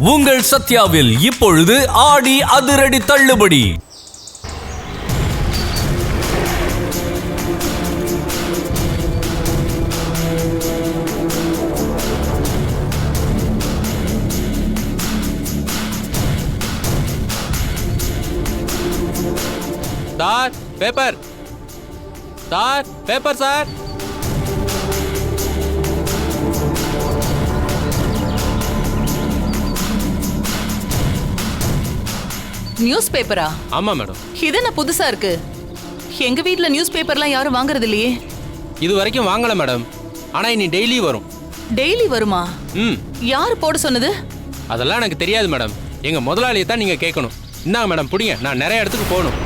உங்கள் சத்யாவில் இப்பொழுது ஆடி அதிரடி தள்ளுபடி. Sir paper, sir paper, sir news பேப்பரா? ஆமா மேடம். இது என்ன புதுசா இருக்கு? எங்க வீட்ல நியூஸ் பேப்பர்லாம் யாரும் வாங்குறது இல்லையே. இது வரைக்கும் வாங்கல மேடம். ஆனா இனி டெய்லி வரும். டெய்லி வருமா? யாரு போட சொன்னது? அதெல்லாம் எனக்கு தெரியாது மேடம். எங்க முதலாளியை தான் நீங்க கேட்கணும். இந்தாங்க மேடம், பிடிங்க. நான் நிறைய இடத்துக்கு போகணும்.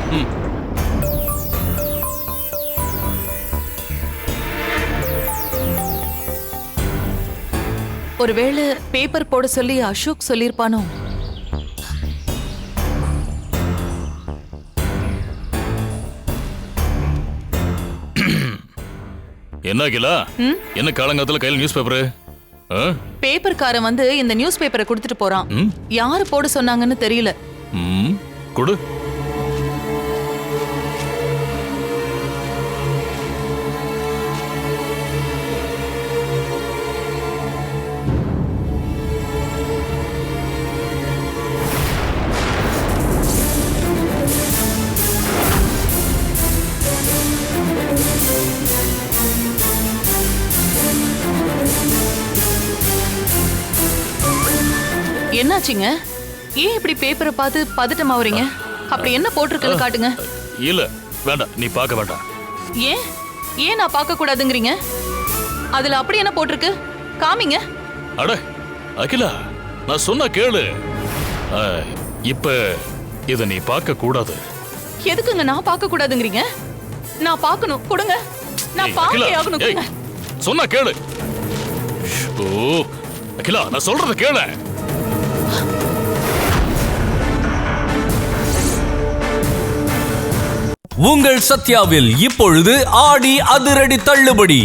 ஒருவேளை பேப்பர் போட சொல்லி அசோக் சொல்லிருப்பானோ? என்ன கிலா, என்ன காலங்காத்துல கையில நியூஸ் பேப்பர்? பேப்பர்காரன் வந்து இந்த நியூஸ் பேப்பரை கொடுத்துட்டு போறான். யாரு போட சொன்னாங்கன்னு தெரியல. கொடு. என்னாச்சுங்க? ஏன் இப்படி பேப்பரை பார்த்து பதட்டமாவறீங்க? அப்படி என்ன போட்டிருக்குன்னு காட்டுங்க. இல்ல வேண்டாம், நீ பார்க்க வேண்டாம். ஏன் ஏன் நான் பார்க்க கூடாதுங்கறீங்க? அதுல அப்படி என்ன போட்டிருக்கு? காமிங்க. அட அகிலா, நான் சொன்னா கேளு. இப்ப இத நீ பார்க்க கூடாது. எதுக்குங்க நான் பார்க்க கூடாதுங்கறீங்க? நான் பார்க்கணும், கொடுங்க. நான் பார்த்தே ஆகணும். சொன்னா கேளு. ஓ அகிலா, நான் சொல்றத கேளு. உங்கள் சத்யாவில் இப்பொழுது ஆடி அதிரடி தள்ளுபடி.